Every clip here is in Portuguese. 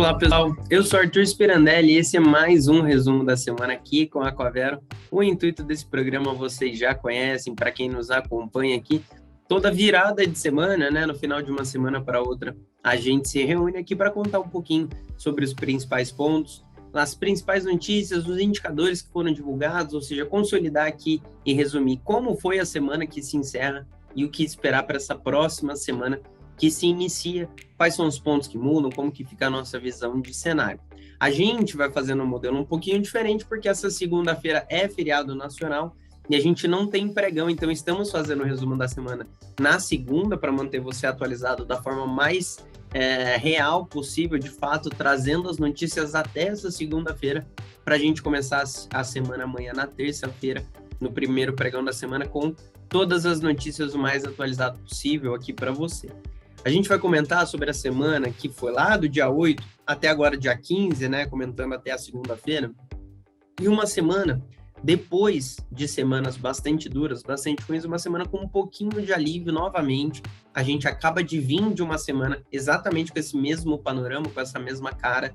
Olá, pessoal. Eu sou Arthur Spirandelli e esse é mais um resumo da semana aqui com a Aquavero. O intuito desse programa vocês já conhecem, para quem nos acompanha aqui, toda virada de semana, né, no final de uma semana para outra, a gente se reúne aqui para contar um pouquinho sobre os principais pontos, as principais notícias, os indicadores que foram divulgados, ou seja, consolidar aqui e resumir como foi a semana que se encerra e o que esperar para essa próxima semana que se inicia, quais são os pontos que mudam, como que fica a nossa visão de cenário. A gente vai fazendo um modelo um pouquinho diferente, porque essa segunda-feira é feriado nacional e a gente não tem pregão, então estamos fazendo o resumo da semana na segunda, para manter você atualizado da forma mais real possível, de fato, trazendo as notícias até essa segunda-feira, para a gente começar a semana amanhã, na terça-feira, no primeiro pregão da semana, com todas as notícias o mais atualizado possível aqui para você. A gente vai comentar sobre a semana que foi lá do dia 8 até agora dia 15, né, comentando até a segunda-feira, e uma semana depois de semanas bastante duras, bastante ruins, uma semana com um pouquinho de alívio novamente. A gente acaba de vir de uma semana exatamente com esse mesmo panorama, com essa mesma cara,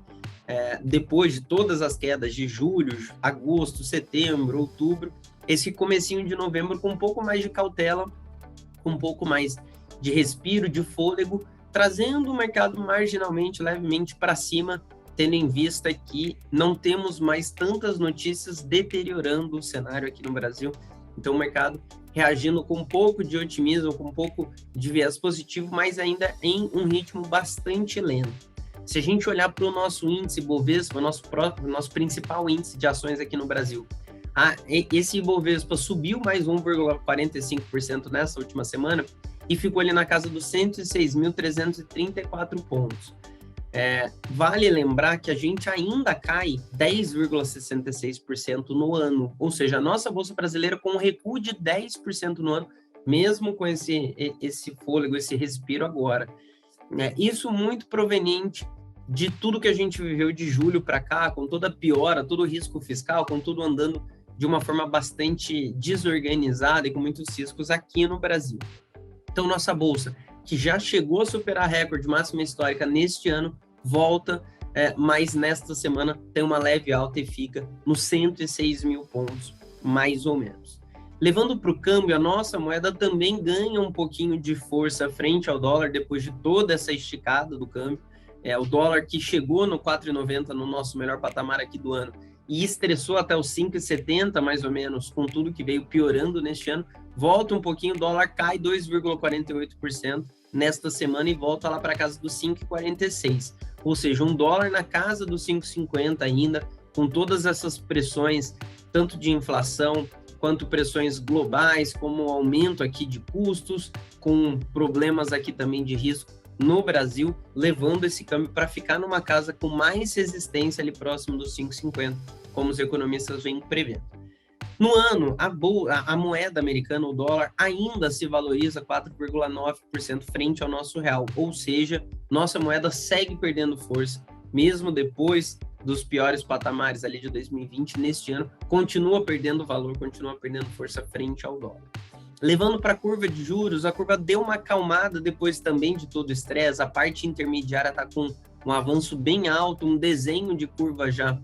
depois de todas as quedas de julho, agosto, setembro, outubro, esse comecinho de novembro com um pouco mais de cautela, com um pouco mais de respiro, de fôlego, trazendo o mercado marginalmente, levemente para cima, tendo em vista que não temos mais tantas notícias deteriorando o cenário aqui no Brasil. Então, o mercado reagindo com um pouco de otimismo, com um pouco de viés positivo, mas ainda em um ritmo bastante lento. Se a gente olhar para o nosso índice Bovespa, nosso principal índice de ações aqui no Brasil, esse Ibovespa subiu mais 1,45% nessa última semana e ficou ali na casa dos 106.334 pontos. Vale lembrar que a gente ainda cai 10,66% no ano, ou seja, a nossa Bolsa Brasileira com um recuo de 10% no ano, mesmo com esse fôlego, esse respiro agora. Isso muito proveniente de tudo que a gente viveu de julho para cá, com toda a piora, todo o risco fiscal, com tudo andando de uma forma bastante desorganizada e com muitos riscos aqui no Brasil. Então, nossa Bolsa, que já chegou a superar a recorde máxima histórica neste ano, volta, mas nesta semana tem uma leve alta e fica nos 106 mil pontos, mais ou menos. Levando para o câmbio, a nossa moeda também ganha um pouquinho de força frente ao dólar, depois de toda essa esticada do câmbio. O dólar que chegou no 4,90 no nosso melhor patamar aqui do ano, e estressou até os 5,70 mais ou menos, com tudo que veio piorando neste ano, volta um pouquinho, o dólar cai 2,48% nesta semana e volta lá para casa dos 5,46. Ou seja, um dólar na casa dos 5,50 ainda, com todas essas pressões, tanto de inflação, quanto pressões globais, como o aumento aqui de custos, com problemas aqui também de risco no Brasil, levando esse câmbio para ficar numa casa com mais resistência ali próximo dos 5,50, como os economistas vêm prevendo. No ano, a moeda americana, o dólar, ainda se valoriza 4,9% frente ao nosso real, ou seja, nossa moeda segue perdendo força, mesmo depois dos piores patamares ali de 2020, neste ano, continua perdendo valor, continua perdendo força frente ao dólar. Levando para a curva de juros, a curva deu uma acalmada depois também de todo o estresse, a parte intermediária está com um avanço bem alto, um desenho de curva já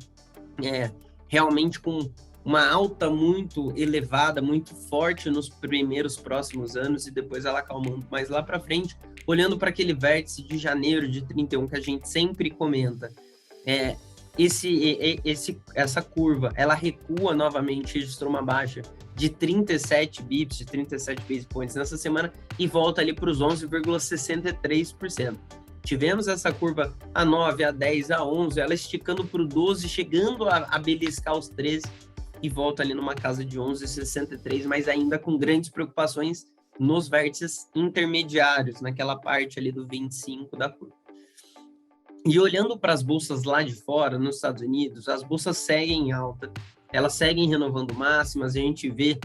realmente com uma alta muito elevada, muito forte nos primeiros próximos anos e depois ela acalmando mais lá para frente, olhando para aquele vértice de janeiro de 31 que a gente sempre comenta. Essa curva, ela recua novamente, registrou uma baixa de 37 bips, de 37 base points nessa semana e volta ali para os 11,63%. Tivemos essa curva a 9, a 10, a 11, ela esticando para o 12, chegando a beliscar os 13 e volta ali numa casa de 11,63, mas ainda com grandes preocupações nos vértices intermediários, naquela parte ali do 25 da curva. E olhando para as bolsas lá de fora, nos Estados Unidos, as bolsas seguem em alta, elas seguem renovando máximas, a gente vê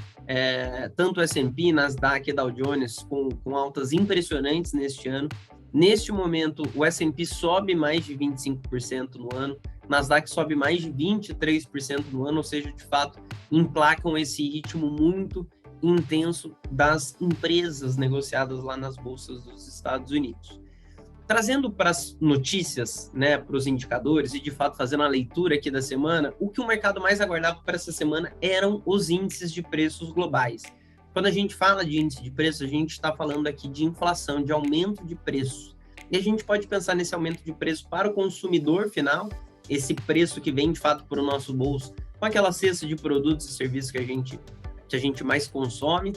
tanto o S&P, Nasdaq e Dow Jones com altas impressionantes neste ano. Neste momento, o S&P sobe mais de 25% no ano, Nasdaq sobe mais de 23% no ano, ou seja, de fato, emplacam esse ritmo muito intenso das empresas negociadas lá nas bolsas dos Estados Unidos. Trazendo para as notícias, né, para os indicadores e, de fato, fazendo a leitura aqui da semana, o que o mercado mais aguardava para essa semana eram os índices de preços globais. Quando a gente fala de índice de preço, a gente está falando aqui de inflação, de aumento de preços. E a gente pode pensar nesse aumento de preço para o consumidor final, esse preço que vem, de fato, para o nosso bolso, com aquela cesta de produtos e serviços que a gente mais consome.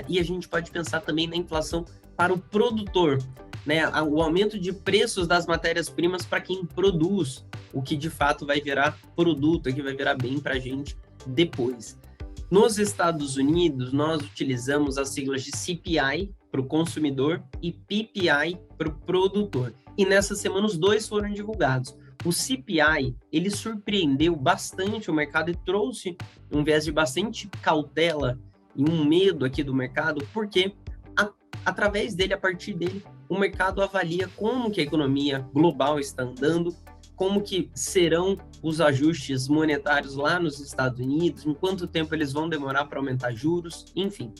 E a gente pode pensar também na inflação para o produtor, né? O aumento de preços das matérias-primas para quem produz, o que de fato vai virar produto, que vai virar bem para a gente depois. Nos Estados Unidos, nós utilizamos as siglas de CPI para o consumidor e PPI para o produtor. E nessa semana os dois foram divulgados. O CPI, ele surpreendeu bastante o mercado e trouxe um viés de bastante cautela e um medo aqui do mercado, porque através dele, a partir dele, o mercado avalia como que a economia global está andando, como que serão os ajustes monetários lá nos Estados Unidos, em quanto tempo eles vão demorar para aumentar juros, enfim.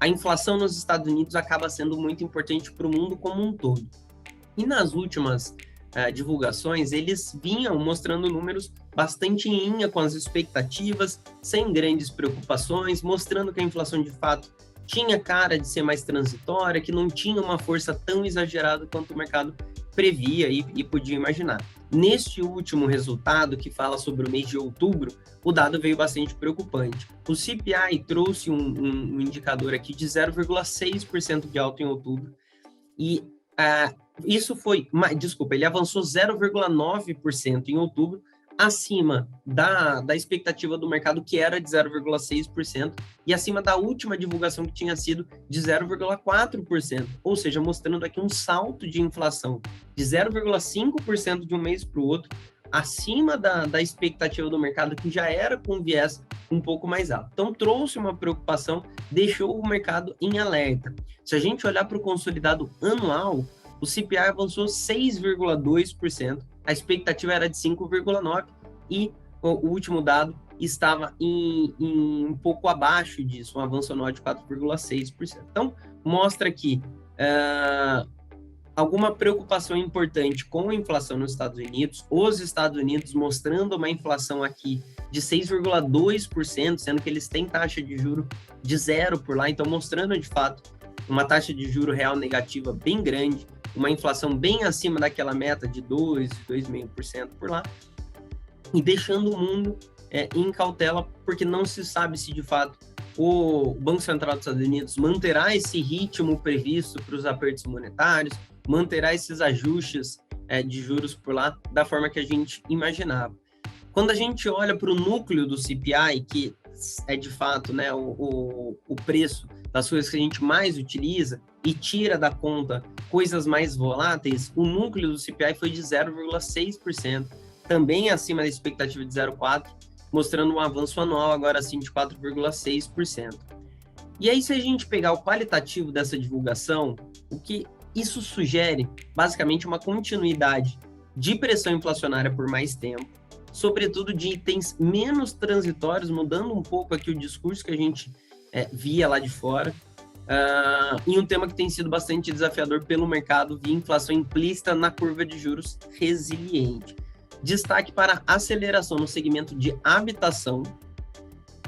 A inflação nos Estados Unidos acaba sendo muito importante para o mundo como um todo. E nas últimas divulgações, eles vinham mostrando números bastante em linha com as expectativas, sem grandes preocupações, mostrando que a inflação de fato tinha cara de ser mais transitória, que não tinha uma força tão exagerada quanto o mercado previa e podia imaginar. Neste último resultado, que fala sobre o mês de outubro, o dado veio bastante preocupante. O CPI trouxe um indicador aqui de 0,6% de alta em outubro, e ele avançou 0,9% em outubro, acima da expectativa do mercado, que era de 0,6%, e acima da última divulgação, que tinha sido de 0,4%, ou seja, mostrando aqui um salto de inflação de 0,5% de um mês para o outro, acima da expectativa do mercado, que já era com viés um pouco mais alto. Então, trouxe uma preocupação, deixou o mercado em alerta. Se a gente olhar para o consolidado anual, o CPI avançou 6,2%, a expectativa era de 5,9%, e o último dado estava um pouco abaixo disso, um avanço anual de 4,6%. Então, mostra aqui alguma preocupação importante com a inflação nos Estados Unidos, os Estados Unidos mostrando uma inflação aqui de 6,2%, sendo que eles têm taxa de juro de zero por lá, então mostrando de fato uma taxa de juro real negativa bem grande, uma inflação bem acima daquela meta de 2%, 2,5% por lá, e deixando o mundo em cautela, porque não se sabe se de fato o Banco Central dos Estados Unidos manterá esse ritmo previsto para os apertos monetários, manterá esses ajustes de juros por lá da forma que a gente imaginava. Quando a gente olha para o núcleo do CPI, que é de fato, né, o preço das coisas que a gente mais utiliza, e tira da conta coisas mais voláteis, o núcleo do CPI foi de 0,6%, também acima da expectativa de 0,4%, mostrando um avanço anual agora assim de 4,6%. E aí, se a gente pegar o qualitativo dessa divulgação, o que isso sugere, basicamente, uma continuidade de pressão inflacionária por mais tempo, sobretudo de itens menos transitórios, mudando um pouco aqui o discurso que a gente via lá de fora, e um tema que tem sido bastante desafiador pelo mercado, via inflação implícita na curva de juros resiliente. Destaque para a aceleração no segmento de habitação.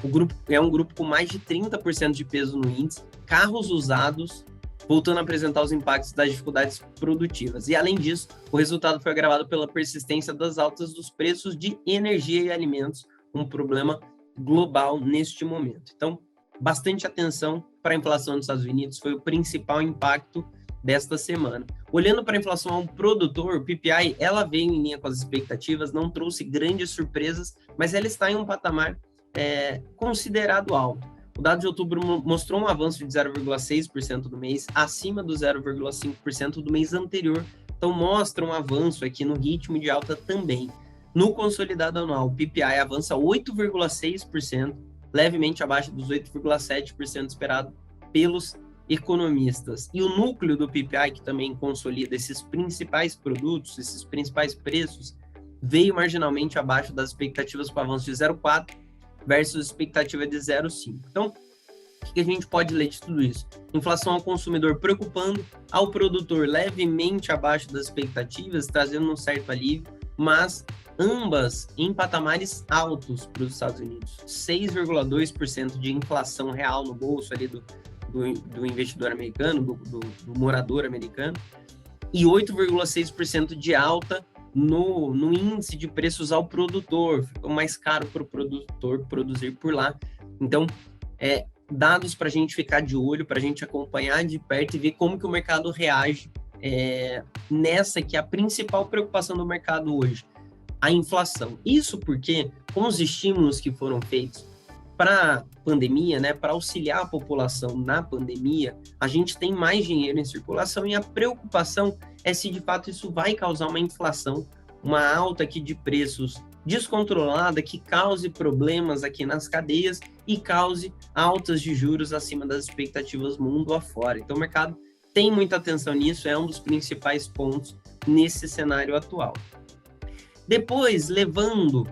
O grupo é um grupo com mais de 30% de peso no índice, carros usados, voltando a apresentar os impactos das dificuldades produtivas. E, além disso, o resultado foi agravado pela persistência das altas dos preços de energia e alimentos, um problema global neste momento. Então, bastante atenção para a inflação nos Estados Unidos, foi o principal impacto desta semana. Olhando para a inflação ao produtor, o PPI, ela veio em linha com as expectativas, não trouxe grandes surpresas, mas ela está em um patamar considerado alto. O dado de outubro mostrou um avanço de 0,6% do mês, acima do 0,5% do mês anterior, então mostra um avanço aqui no ritmo de alta também. No consolidado anual, o PPI avança 8,6%, levemente abaixo dos 8,7% esperado pelos economistas. E o núcleo do PPI, que também consolida esses principais produtos, esses principais preços, veio marginalmente abaixo das expectativas para avanço de 0,4% versus expectativa de 0,5%. Então, o O que a gente pode ler de tudo isso? Inflação ao consumidor preocupando, ao produtor levemente abaixo das expectativas, trazendo um certo alívio, mas ambas em patamares altos para os Estados Unidos. 6,2% de inflação real no bolso ali do investidor americano, do morador americano, e 8,6% de alta no índice de preços ao produtor. Ficou mais caro para o produtor produzir por lá. Então, dados para a gente ficar de olho, para a gente acompanhar de perto e ver como que o mercado reage nessa que é a principal preocupação do mercado hoje, a inflação. Isso porque, com os estímulos que foram feitos para a pandemia, né, para auxiliar a população na pandemia, a gente tem mais dinheiro em circulação e a preocupação é se de fato isso vai causar uma inflação, uma alta aqui de preços descontrolada que cause problemas aqui nas cadeias e cause altas de juros acima das expectativas mundo afora. Então o mercado tem muita atenção nisso, é um dos principais pontos nesse cenário atual. Depois, levando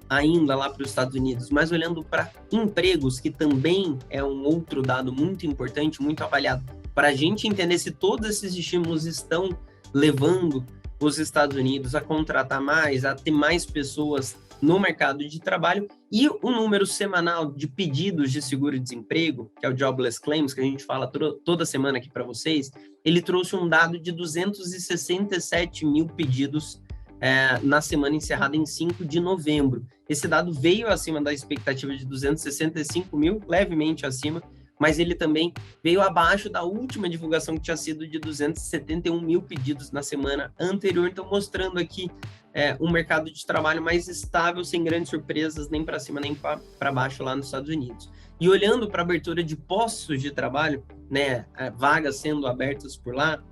ainda lá para os Estados Unidos, mas olhando para empregos, que também é um outro dado muito importante, muito avaliado, para a gente entender se todos esses estímulos estão levando os Estados Unidos a contratar mais, a ter mais pessoas no mercado de trabalho, e o número semanal de pedidos de seguro-desemprego, que é o Jobless Claims, que a gente fala toda semana aqui para vocês, ele trouxe um dado de 267 mil pedidos na semana encerrada em 5 de novembro. Esse dado veio acima da expectativa de 265 mil, levemente acima, mas ele também veio abaixo da última divulgação que tinha sido de 271 mil pedidos na semana anterior, então mostrando aqui um mercado de trabalho mais estável, sem grandes surpresas, nem para cima nem para baixo lá nos Estados Unidos. E olhando para a abertura de postos de trabalho, né, vagas sendo abertas por lá,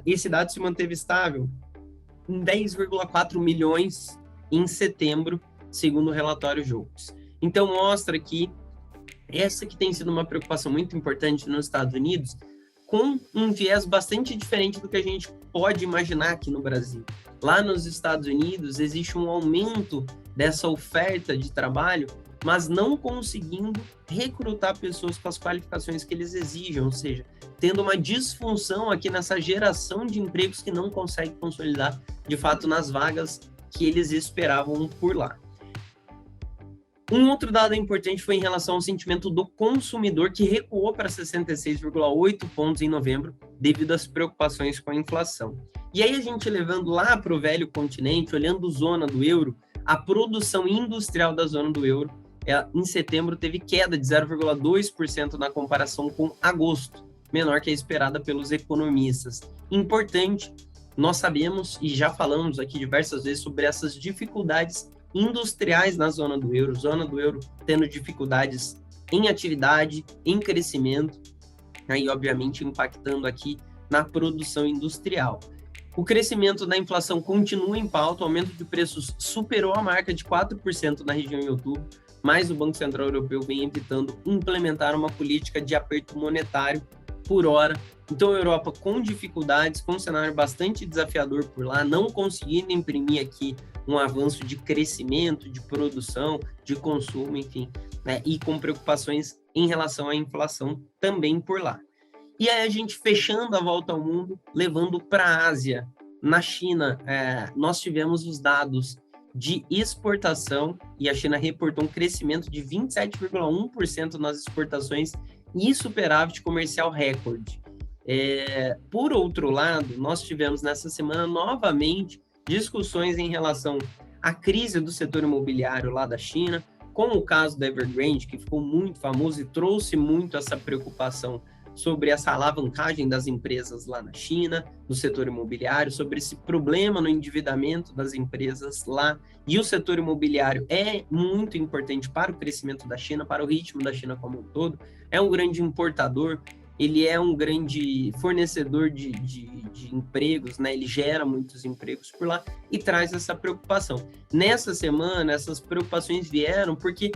esse dado se manteve estável em 10,4 milhões em setembro, segundo o relatório Jobs. Então, mostra que essa que tem sido uma preocupação muito importante nos Estados Unidos, com um viés bastante diferente do que a gente pode imaginar aqui no Brasil. Lá nos Estados Unidos, existe um aumento dessa oferta de trabalho, mas não conseguindo recrutar pessoas com as qualificações que eles exigem, ou seja, tendo uma disfunção aqui nessa geração de empregos que não consegue consolidar, de fato, nas vagas que eles esperavam por lá. Um outro dado importante foi em relação ao sentimento do consumidor, que recuou para 66,8 pontos em novembro, devido às preocupações com a inflação. E aí a gente levando lá para o velho continente, olhando zona do euro, a produção industrial da zona do euro, em setembro teve queda de 0,2% na comparação com agosto, menor que a esperada pelos economistas. Importante, nós sabemos e já falamos aqui diversas vezes sobre essas dificuldades industriais na zona do euro tendo dificuldades em atividade, em crescimento, aí obviamente impactando aqui na produção industrial. O crescimento da inflação continua em pauta, o aumento de preços superou a marca de 4% na região em outubro, mas o Banco Central Europeu vem evitando implementar uma política de aperto monetário por hora. Então, a Europa com dificuldades, com um cenário bastante desafiador por lá, não conseguindo imprimir aqui um avanço de crescimento, de produção, de consumo, enfim, né? E com preocupações em relação à inflação também por lá. E aí a gente fechando a volta ao mundo, levando para a Ásia. Na China, nós tivemos os dados de exportação e a China reportou um crescimento de 27,1% nas exportações e superávit comercial recorde. Por outro lado, nós tivemos nessa semana novamente discussões em relação à crise do setor imobiliário lá da China, com o caso da Evergrande, que ficou muito famoso e trouxe muito essa preocupação sobre essa alavancagem das empresas lá na China, no setor imobiliário, sobre esse problema no endividamento das empresas lá. E o setor imobiliário é muito importante para o crescimento da China, para o ritmo da China como um todo. É um grande importador, ele é um grande fornecedor de empregos, né? Ele gera muitos empregos por lá e traz essa preocupação. Nessa semana, essas preocupações vieram porque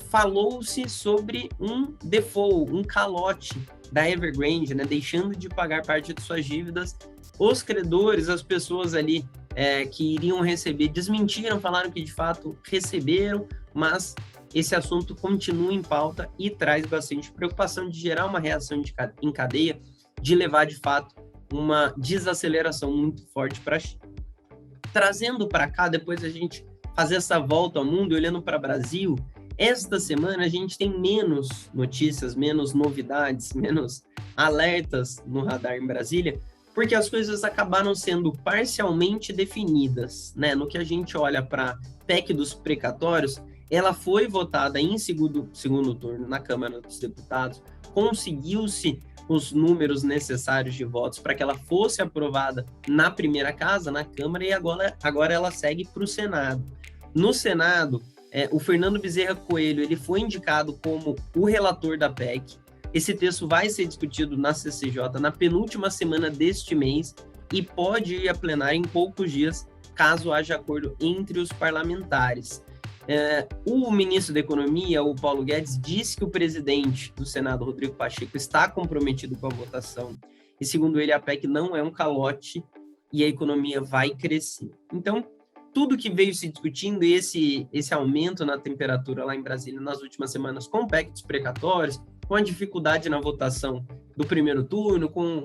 falou-se sobre um default, um calote da Evergrande, né, deixando de pagar parte de suas dívidas. Os credores, as pessoas ali que iriam receber, desmentiram, falaram que de fato receberam, mas esse assunto continua em pauta e traz bastante preocupação de gerar uma reação em cadeia, de levar, de fato, uma desaceleração muito forte para a China. Trazendo para cá, depois a gente fazer essa volta ao mundo, olhando para o Brasil, esta semana a gente tem menos notícias, menos novidades, menos alertas no radar em Brasília, porque as coisas acabaram sendo parcialmente definidas, né? No que a gente olha para a PEC dos precatórios, ela foi votada em segundo turno na Câmara dos Deputados, conseguiu-se os números necessários de votos para que ela fosse aprovada na primeira casa, na Câmara, e agora ela segue para o Senado. No Senado, o Fernando Bezerra Coelho ele foi indicado como o relator da PEC. Esse texto vai ser discutido na CCJ na penúltima semana deste mês e pode ir a plenário em poucos dias, caso haja acordo entre os parlamentares. O ministro da Economia, o Paulo Guedes, disse que o presidente do Senado, Rodrigo Pacheco, está comprometido com a votação. E, segundo ele, a PEC não é um calote e a economia vai crescer. Então, tudo que veio se discutindo, e esse aumento na temperatura lá em Brasília nas últimas semanas, com PEC dos precatórios, com a dificuldade na votação do primeiro turno, com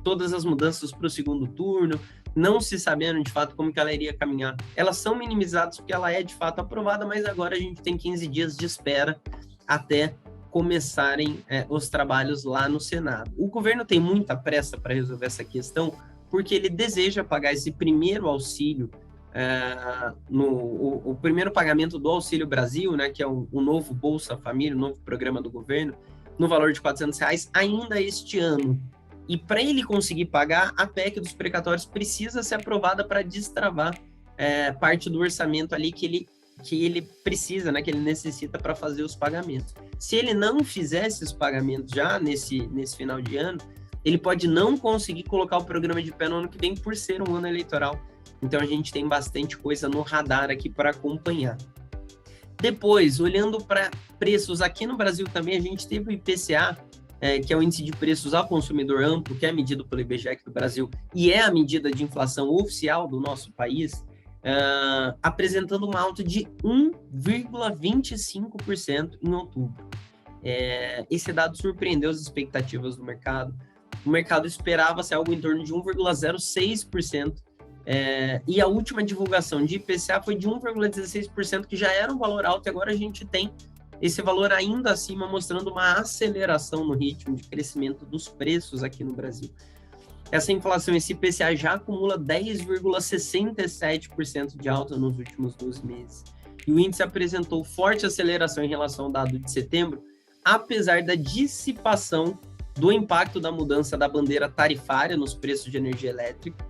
todas as mudanças para o segundo turno, não se sabendo de fato como que ela iria caminhar, elas são minimizadas porque ela é de fato aprovada, mas agora a gente tem 15 dias de espera até começarem os trabalhos lá no Senado. O governo tem muita pressa para resolver essa questão, porque ele deseja pagar esse primeiro auxílio, o primeiro pagamento do Auxílio Brasil, né, que é o novo Bolsa Família, o novo programa do governo, no valor de R$400 ainda este ano. E para ele conseguir pagar, a PEC dos precatórios precisa ser aprovada para destravar parte do orçamento ali que ele precisa, né, que ele necessita para fazer os pagamentos. Se ele não fizer esses pagamentos já nesse final de ano, ele pode não conseguir colocar o programa de pé no ano que vem por ser um ano eleitoral. Então a gente tem bastante coisa no radar aqui para acompanhar. Depois, olhando para preços aqui no Brasil também, a gente teve o IPCA, que é o Índice de Preços ao Consumidor Amplo, que é medido pelo IBGE aqui do Brasil, e é a medida de inflação oficial do nosso país, apresentando uma alta de 1,25% em outubro. Esse dado surpreendeu as expectativas do mercado. O mercado esperava-se algo em torno de 1,06%, e a última divulgação de IPCA foi de 1,16%, que já era um valor alto, e agora a gente tem esse valor ainda acima, mostrando uma aceleração no ritmo de crescimento dos preços aqui no Brasil. Essa inflação, esse IPCA já acumula 10,67% de alta nos últimos 12 meses. E o índice apresentou forte aceleração em relação ao dado de setembro, apesar da dissipação do impacto da mudança da bandeira tarifária nos preços de energia elétrica.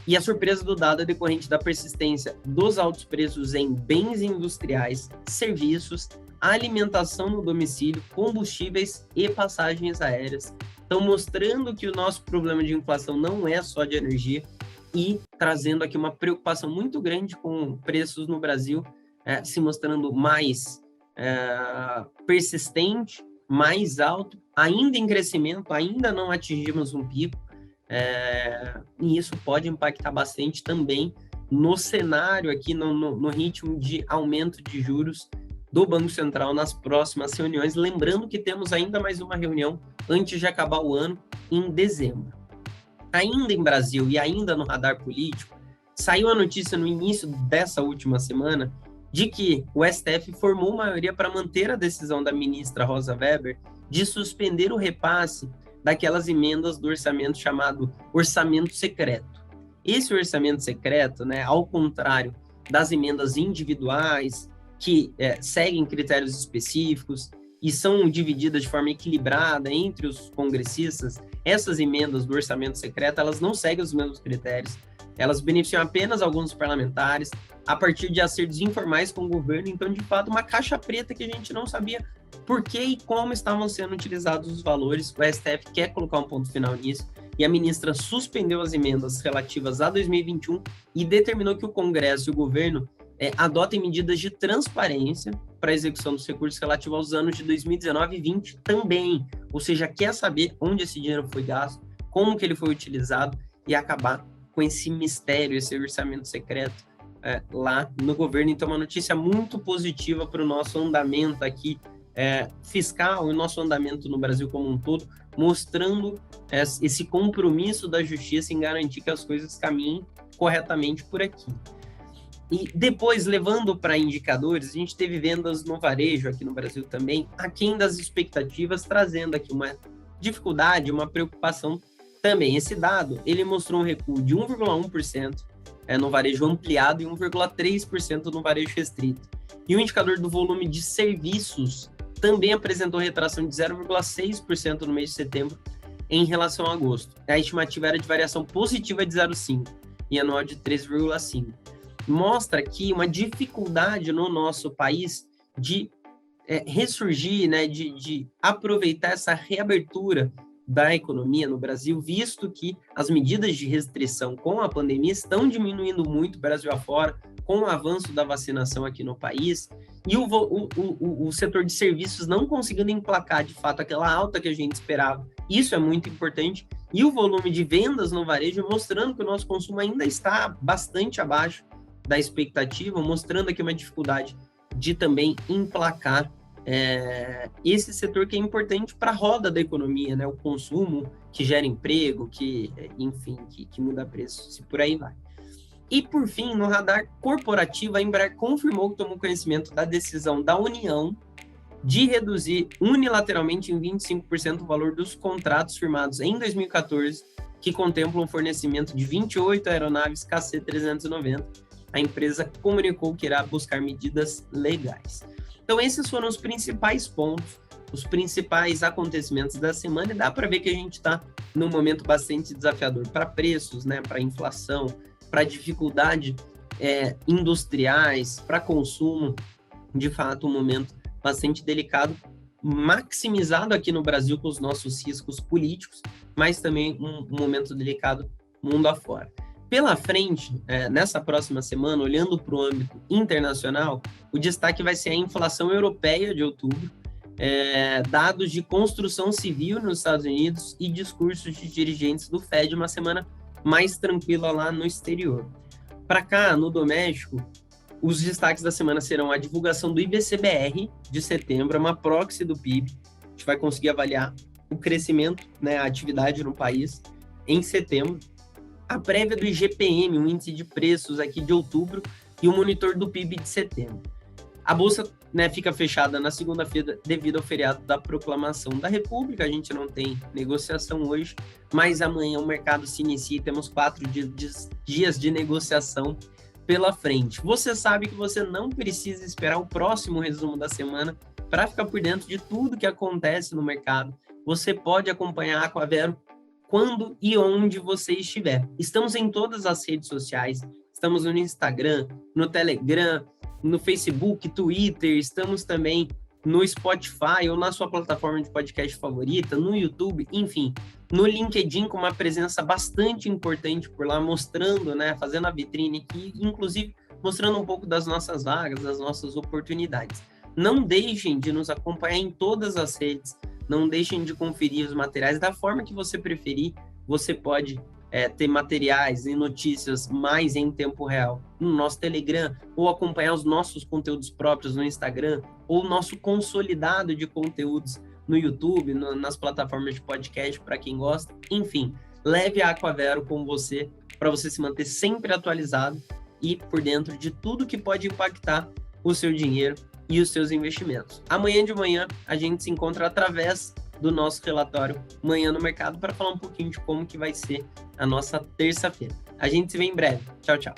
E a surpresa do dado é decorrente da persistência dos altos preços em bens industriais, serviços, alimentação no domicílio, combustíveis e passagens aéreas. Estão mostrando que o nosso problema de inflação não é só de energia e trazendo aqui uma preocupação muito grande com preços no Brasil, se mostrando mais persistente, mais alto, ainda em crescimento, ainda não atingimos um pico, e isso pode impactar bastante também no cenário aqui, no ritmo de aumento de juros do Banco Central nas próximas reuniões, lembrando que temos ainda mais uma reunião antes de acabar o ano, em dezembro. Ainda em Brasil e ainda no radar político, saiu a notícia no início dessa última semana de que o STF formou maioria para manter a decisão da ministra Rosa Weber de suspender o repasse daquelas emendas do orçamento chamado orçamento secreto. Esse orçamento secreto, né, ao contrário das emendas individuais, que seguem critérios específicos e são divididas de forma equilibrada entre os congressistas, essas emendas do orçamento secreto, elas não seguem os mesmos critérios, elas beneficiam apenas alguns parlamentares, a partir de acertos informais com o governo, então, de fato, uma caixa preta que a gente não sabia por que e como estavam sendo utilizados os valores. O STF quer colocar um ponto final nisso, e a ministra suspendeu as emendas relativas a 2021 e determinou que o Congresso e o governo adotem medidas de transparência para a execução dos recursos relativos aos anos de 2019 e 2020 também, ou seja, quer saber onde esse dinheiro foi gasto, como que ele foi utilizado e acabar com esse mistério, esse orçamento secreto lá no governo. Então, uma notícia muito positiva para o nosso andamento aqui fiscal e o nosso andamento no Brasil como um todo, mostrando esse compromisso da justiça em garantir que as coisas caminhem corretamente por aqui. E depois, levando para indicadores, a gente teve vendas no varejo aqui no Brasil também, aquém das expectativas, trazendo aqui uma dificuldade, uma preocupação também. Esse dado, ele mostrou um recuo de 1,1% no varejo ampliado e 1,3% no varejo restrito. E o indicador do volume de serviços também apresentou retração de 0,6% no mês de setembro em relação a agosto. A estimativa era de variação positiva de 0,5% e anual de 3,5%. Mostra aqui uma dificuldade no nosso país de ressurgir, né, de aproveitar essa reabertura da economia no Brasil, visto que as medidas de restrição com a pandemia estão diminuindo muito Brasil afora, com o avanço da vacinação aqui no país, e o setor de serviços não conseguindo emplacar, de fato, aquela alta que a gente esperava. Isso é muito importante. E o volume de vendas no varejo mostrando que o nosso consumo ainda está bastante abaixo da expectativa, mostrando aqui uma dificuldade de também emplacar esse setor que é importante para a roda da economia, né? O consumo que gera emprego, que muda preço, e por aí vai. E, por fim, no radar corporativo, a Embraer confirmou que tomou conhecimento da decisão da União de reduzir unilateralmente em 25% o valor dos contratos firmados em 2014, que contemplam o fornecimento de 28 aeronaves KC-390. A empresa comunicou que irá buscar medidas legais. Então, esses foram os principais pontos, os principais acontecimentos da semana, e dá para ver que a gente está num momento bastante desafiador para preços, né, para inflação, para dificuldade industriais, para consumo. De fato, um momento bastante delicado, maximizado aqui no Brasil com os nossos riscos políticos, mas também um momento delicado mundo afora. Pela frente, nessa próxima semana, olhando para o âmbito internacional, o destaque vai ser a inflação europeia de outubro, dados de construção civil nos Estados Unidos e discursos de dirigentes do Fed, uma semana mais tranquila lá no exterior. Para cá, no doméstico, os destaques da semana serão a divulgação do IBC-BR de setembro, uma proxy do PIB. A gente vai conseguir avaliar o crescimento, né, a atividade no país em setembro. A prévia do IGPM, o índice de preços aqui de outubro, e o monitor do PIB de setembro. A bolsa, né, fica fechada na segunda-feira devido ao feriado da Proclamação da República. A gente não tem negociação hoje, mas amanhã o mercado se inicia e temos 4 dias de negociação pela frente. Você sabe que você não precisa esperar o próximo resumo da semana para ficar por dentro de tudo que acontece no mercado. Você pode acompanhar a Aquavero quando e onde você estiver. Estamos em todas as redes sociais, estamos no Instagram, no Telegram, no Facebook, Twitter, estamos também no Spotify ou na sua plataforma de podcast favorita, no YouTube, enfim, no LinkedIn, com uma presença bastante importante por lá, mostrando, né, fazendo a vitrine aqui, inclusive mostrando um pouco das nossas vagas, das nossas oportunidades. Não deixem de nos acompanhar em todas as redes, não deixem de conferir os materiais da forma que você preferir. Você pode ter materiais e notícias mais em tempo real no nosso Telegram, ou acompanhar os nossos conteúdos próprios no Instagram, ou o nosso consolidado de conteúdos no YouTube, nas plataformas de podcast, para quem gosta. Enfim, leve a Aquavero com você, para você se manter sempre atualizado e por dentro de tudo que pode impactar o seu dinheiro e os seus investimentos. Amanhã de manhã a gente se encontra através do nosso relatório Manhã no Mercado para falar um pouquinho de como que vai ser a nossa terça-feira. A gente se vê em breve. Tchau, tchau.